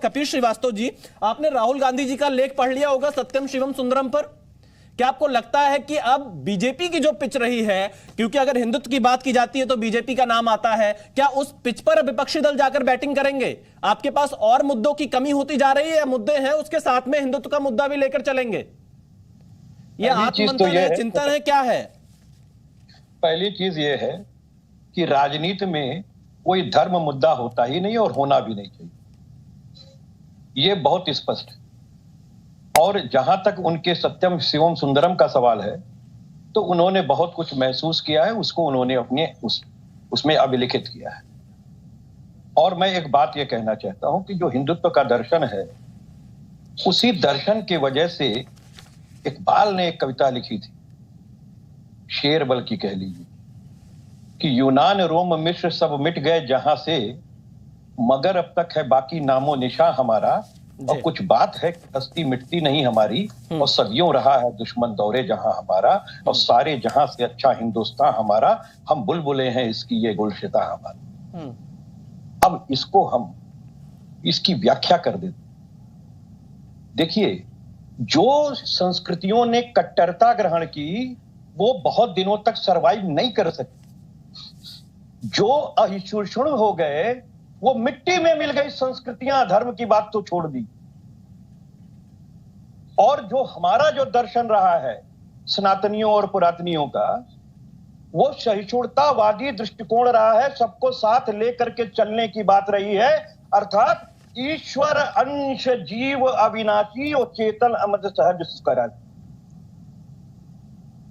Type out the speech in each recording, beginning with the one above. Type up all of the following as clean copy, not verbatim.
कपिल श्रीवास्तव जी, आपने राहुल गांधी जी का लेख पढ़ लिया होगा सत्यम शिवम सुंदरम पर। क्या आपको लगता है कि अब बीजेपी की जो पिच रही है, क्योंकि अगर हिंदुत्व की बात की जाती है तो बीजेपी का नाम आता है, क्या उस पिच पर विपक्षी दल जाकर बैटिंग करेंगे? आपके पास और मुद्दों की कमी होती जा रही है या मुद्दे हैं उसके साथ में हिंदुत्व का मुद्दा भी लेकर चलेंगे? यह आत्ममंथन है, चिंतन है, क्या है? पहली चीज ये है कि राजनीति में कोई धर्म मुद्दा होता ही नहीं और होना भी नहीं चाहिए, ये बहुत स्पष्ट है। और जहां तक उनके सत्यम शिवम सुंदरम का सवाल है, तो उन्होंने बहुत कुछ महसूस किया है, उसको उन्होंने अपने उसमें अभिलिखित किया है। और मैं एक बात ये कहना चाहता हूं कि जो हिंदुत्व का दर्शन है, उसी दर्शन की वजह से इकबाल ने एक कविता लिखी थी, शेर बल्कि कह लीजिए, कि यूनान रोम मिस्र सब मिट गए जहां से, मगर अब तक है बाकी नामो निशा हमारा, और कुछ बात है कि हस्ती मिटती नहीं हमारी, और सदियों रहा है दुश्मन दौरे जहां हमारा, और सारे जहां से अच्छा हिंदुस्तान हमारा, हम बुलबुलें हैं इसकी ये गुलशिता हमारी। अब इसको हम इसकी व्याख्या कर देते। देखिए, जो संस्कृतियों ने कट्टरता ग्रहण की वो बहुत दिनों तक सरवाइव नहीं कर सकी। जो अहिंसुषुण हो गए वो मिट्टी में मिल गई संस्कृतियां, धर्म की बात तो छोड़ दी। और जो हमारा जो दर्शन रहा है सनातनियों और पुरातनियों का, वो सहिष्णुतावादी दृष्टिकोण रहा है, सबको साथ लेकर के चलने की बात रही है, अर्थात ईश्वर अंश जीव अविनाशी और चेतन अमृत सहज सुकराज।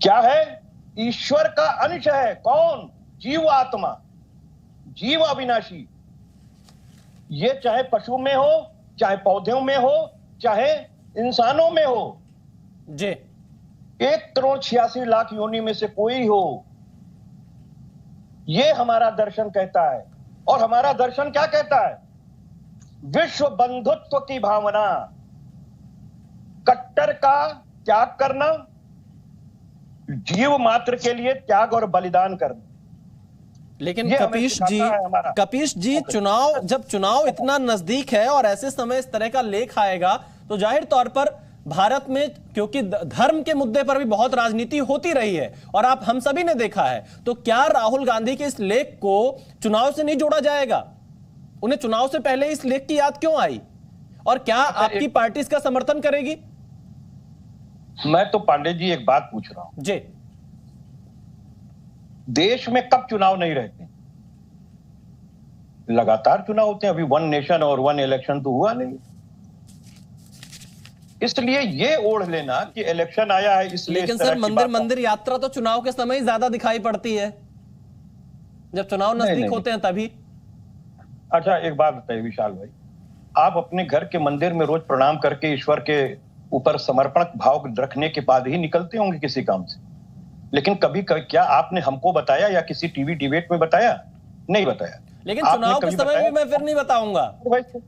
क्या है? ईश्वर का अंश है। कौन? जीव आत्मा, जीव अविनाशी। ये चाहे पशु में हो, चाहे पौधों में हो, चाहे इंसानों में हो, जी 1,86,00,000 योनि में से कोई हो, ये हमारा दर्शन कहता है। और हमारा दर्शन क्या कहता है? विश्व बंधुत्व की भावना, कट्टर का त्याग करना, जीव मात्र के लिए त्याग और बलिदान करना। लेकिन कपीश जी जब चुनाव इतना नजदीक है और ऐसे समय इस तरह का लेख आएगा, तो जाहिर तौर पर भारत में, क्योंकि धर्म के मुद्दे पर भी बहुत राजनीति होती रही है और आप हम सभी ने देखा है, तो क्या राहुल गांधी के इस लेख को चुनाव से नहीं जोड़ा जाएगा? उन्हें चुनाव से पहले इस लेख की याद क्यों आई? और क्या आपकी पार्टी इसका समर्थन करेगी? मैं तो पांडे जी एक बात पूछ रहा हूं जी, देश में कब चुनाव नहीं रहते? लगातार चुनाव होते हैं। अभी वन नेशन और वन इलेक्शन तो हुआ नहीं। इसलिए ये ओढ़ लेना कि इलेक्शन आया है इसलिए। लेकिन सर, मंदिर यात्रा तो चुनाव के समय ही ज्यादा दिखाई पड़ती है, जब चुनाव नजदीक होते हैं तभी। अच्छा, एक बात बताइए विशाल भाई, आप अपने घर के मंदिर में रोज प्रणाम करके ईश्वर के ऊपर समर्पण भाव रखने के बाद ही निकलते होंगे किसी काम से, लेकिन कभी क्या आपने हमको बताया या किसी टीवी डिबेट में बताया? नहीं बताया। लेकिन चुनाव के समय भी मैं फिर नहीं बताऊंगा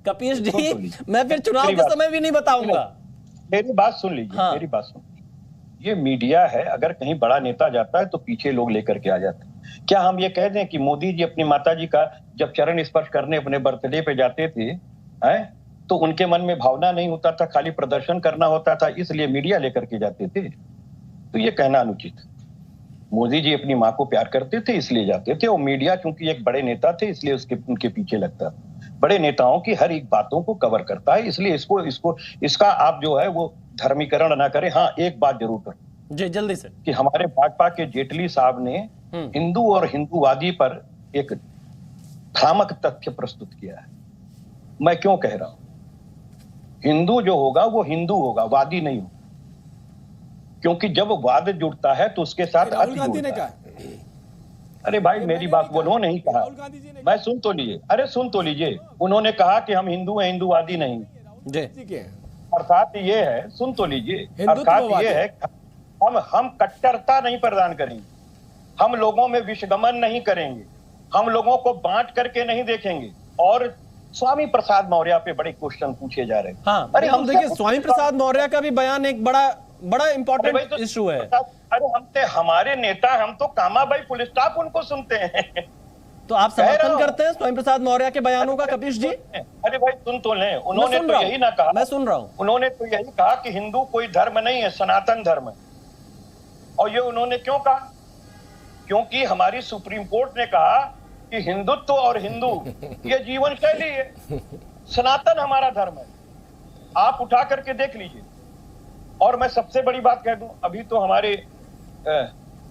कपीश जी, मैं फिर चुनाव के समय भी नहीं बताऊंगा। मेरी बात सुन लीजिए। हाँ। मेरी बात सुन, ये मीडिया है, अगर कहीं बड़ा नेता जाता है तो पीछे लोग लेकर के आ जाते हैं। क्या हम ये कह दें कि मोदी जी अपनी माता जी का जब चरण स्पर्श करने अपने बर्थडे पे जाते थे, तो उनके मन में भावना नहीं होता था, खाली प्रदर्शन करना होता था, इसलिए मीडिया लेकर के जाते थे? तो ये कहना अनुचित। मोदी जी अपनी माँ को प्यार करते थे इसलिए जाते थे, और मीडिया चूंकि एक बड़े नेता थे इसलिए उनके पीछे लगता था। बड़े नेताओं की हर एक बातों को कवर करता है, इसलिए इसका आप जो है वो धर्मीकरण ना करें। हाँ, एक बात जरूर करें जी जल्दी से, कि हमारे भाजपा के जेटली साहब ने हिंदू और हिंदूवादी पर एक भ्रामक तथ्य प्रस्तुत किया है। मैं क्यों कह रहा हूं? हिंदू जो होगा वो हिंदू होगा, वादी नहीं होगा, क्योंकि जब वाद जुड़ता है तो उसके साथ राहुल गांधी ने कहा। अरे भाई, मेरी बात बोलो, नहीं कहा। मैं सुन तो लीजिए, अरे सुन तो लीजिए। उन्होंने कहा कि हम हिंदू हैं, हिंदूवादी नहीं। अर्थात ये है, सुन तो लीजिए, अर्थात ये है हम कट्टरता नहीं प्रदान करेंगे, हम लोगों में विषगमन नहीं करेंगे, हम लोगों को बांट करके नहीं देखेंगे। और स्वामी प्रसाद मौर्य पे बड़े क्वेश्चन पूछे जा रहे हैं। हाँ, अरे हम देखिए, स्वामी प्रसाद मौर्य का भी बयान एक बड़ा इंपॉर्टेंट इशू है। अरे हमारे नेता, हम तो कामाबाई पुलिस स्टाफ उनको सुनते हैं। तो आप समर्थन करते हैं स्वयं प्रसाद मौर्य के बयानों का कपीश जी? अरे भाई सुन तो लें, उन्होंने तो यही ना कहा, मैं सुन रहा हूं, उन्होंने तो यही कहा कि हिंदू कोई धर्म नहीं है, सनातन धर्म है। और ये उन्होंने क्यों कहा? क्योंकि हमारी सुप्रीम कोर्ट ने कहा कि हिंदुत्व और हिंदू ये जीवन शैली है, सनातन हमारा धर्म है। आप उठा करके देख लीजिए। और मैं सबसे बड़ी बात कह दूं, अभी तो हमारे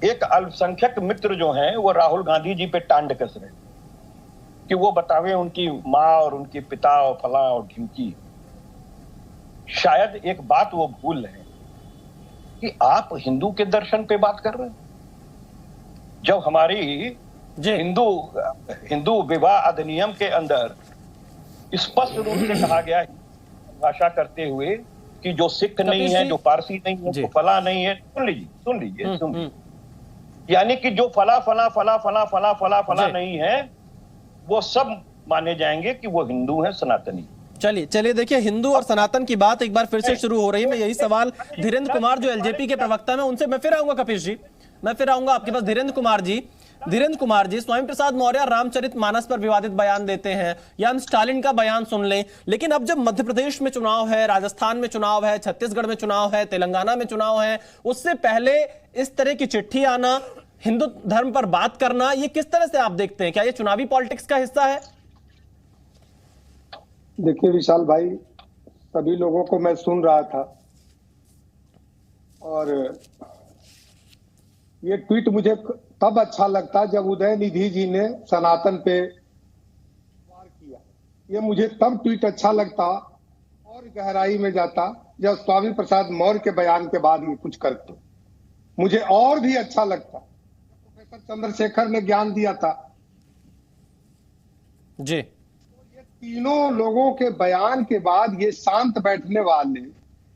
एक अल्पसंख्यक मित्र जो हैं वो राहुल गांधी जी पे टांड कस रहे कि वो बतावे उनकी माँ और उनके पिता और फला और ढिमकी। शायद एक बात वो भूल रहे हैं कि आप हिंदू के दर्शन पे बात कर रहे हैं। जब हमारी हिंदू विवाह अधिनियम के अंदर स्पष्ट रूप से कहा गया है, भाषा करते हुए, कि जो सिख नहीं है, जो पारसी नहीं है, जो फला नहीं है, सुन लीजिए, यानी कि जो फला फला फला फला फला फला फला नहीं है, वो सब माने जाएंगे कि वो हिंदू है, सनातनी। चलिए देखिए, हिंदू और सनातन की बात एक बार फिर से शुरू हो रही है। मैं यही सवाल धीरेन्द्र कुमार जो एलजेपी के प्रवक्ता हैं उनसे मैं फिर आऊंगा। कपीश जी, मैं फिर आऊंगा आपके पास। धीरेन्द्र कुमार जी, स्वयं प्रसाद मौर्य रामचरितमानस पर विवादित बयान देते हैं, या हम स्टालिन का बयान सुन लें, लेकिन अब जब मध्य प्रदेश में चुनाव है, राजस्थान में चुनाव है, छत्तीसगढ़ में चुनाव है, तेलंगाना में चुनाव है, उससे पहले इस तरह की चिट्ठी आना, हिंदू धर्म पर बात करना, ये किस तरह से आप देखते हैं? क्या ये चुनावी पॉलिटिक्स का हिस्सा है? देखिए विशाल भाई, सभी लोगों को मैं सुन रहा था और ये ट्वीट मुझे तब अच्छा लगता जब उदयनिधि जी ने सनातन पे वार किया। ये मुझे तब ट्वीट अच्छा लगता और गहराई में जाता जब स्वामी प्रसाद मौर्य के बयान के बाद ये कुछ करते, मुझे और भी अच्छा लगता। प्रोफेसर चंद्रशेखर ने ज्ञान दिया था जी। ये तीनों लोगों के बयान के बाद ये शांत बैठने वाले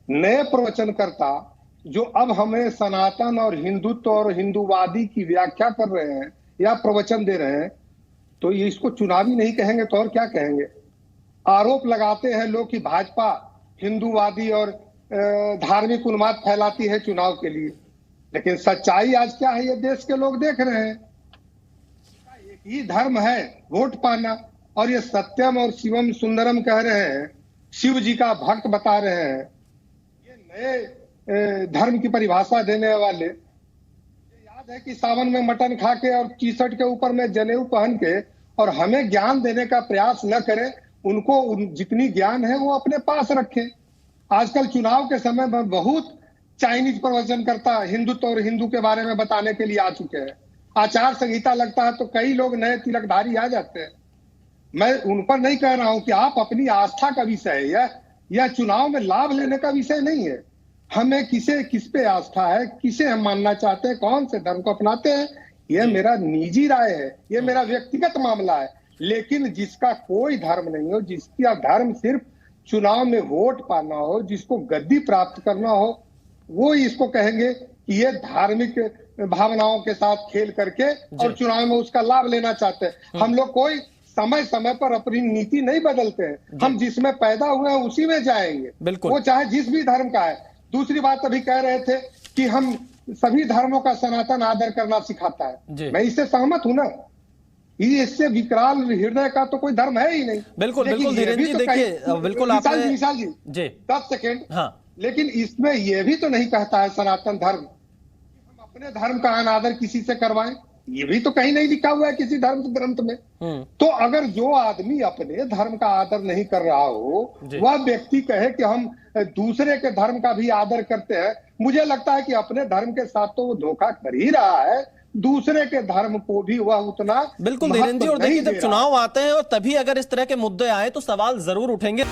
नए प्रवचनकर्ता जो अब हमें सनातन और हिंदुत्व और हिंदूवादी की व्याख्या कर रहे हैं या प्रवचन दे रहे हैं, तो ये इसको चुनावी नहीं कहेंगे तो और क्या कहेंगे? आरोप लगाते हैं लोग कि भाजपा हिंदूवादी और धार्मिक उन्माद फैलाती है चुनाव के लिए, लेकिन सच्चाई आज क्या है ये देश के लोग देख रहे हैं। एक ही धर्म है, वोट पाना। और ये सत्यम और शिवम सुंदरम कह रहे हैं, शिव जी का भक्त बता रहे हैं, ये नए धर्म की परिभाषा देने वाले। याद है कि सावन में मटन खा के और टी शर्ट के ऊपर में जनेऊ पहन के और हमें ज्ञान देने का प्रयास न करें, उनको जितनी ज्ञान है वो अपने पास रखें। आजकल चुनाव के समय में बहुत चाइनीज प्रवचन करता हिंदुत्व और हिंदू के बारे में बताने के लिए आ चुके हैं। आचार संहिता लगता है तो कई लोग नए तिलकधारी आ जाते हैं। मैं उन पर नहीं कह रहा हूं कि आप अपनी आस्था का विषय है या चुनाव में लाभ लेने का विषय नहीं है। हमें किस पे आस्था है, किसे हम मानना चाहते हैं, कौन से धर्म को अपनाते हैं, यह मेरा निजी राय है, यह मेरा व्यक्तिगत मामला है। लेकिन जिसका कोई धर्म नहीं हो, जिसका धर्म सिर्फ चुनाव में वोट पाना हो, जिसको गद्दी प्राप्त करना हो, वो इसको कहेंगे कि ये धार्मिक भावनाओं के साथ खेल करके और चुनाव में उसका लाभ लेना चाहते हैं। हम लोग कोई समय समय पर अपनी नीति नहीं बदलते हैं, हम जिसमें पैदा हुए हैं उसी में जाएंगे, वो चाहे जिस भी धर्म का है। दूसरी बात अभी कह रहे थे कि हम सभी धर्मों का सनातन आदर करना सिखाता है, मैं इससे सहमत हूं ना। ये इससे विकराल हृदय का तो कोई धर्म है ही नहीं। बिल्कुल धीरेन्द्र जी, देखिए बिल्कुल आपने विशाल जी 10 सेकेंड, हाँ, लेकिन इसमें यह भी तो नहीं कहता है सनातन धर्म हम अपने धर्म का अनादर किसी से करवाएं, ये भी तो कहीं नहीं लिखा हुआ है किसी धर्म ग्रंथ में। तो अगर जो आदमी अपने धर्म का आदर नहीं कर रहा हो, वह व्यक्ति कहे कि हम दूसरे के धर्म का भी आदर करते हैं, मुझे लगता है कि अपने धर्म के साथ तो वो धोखा कर ही रहा है, दूसरे के धर्म को भी वह उतना। बिल्कुल धीरेन्द्र जी, और देखिए जब चुनाव आते हैं और तभी अगर इस तरह के मुद्दे आए तो सवाल जरूर उठेंगे।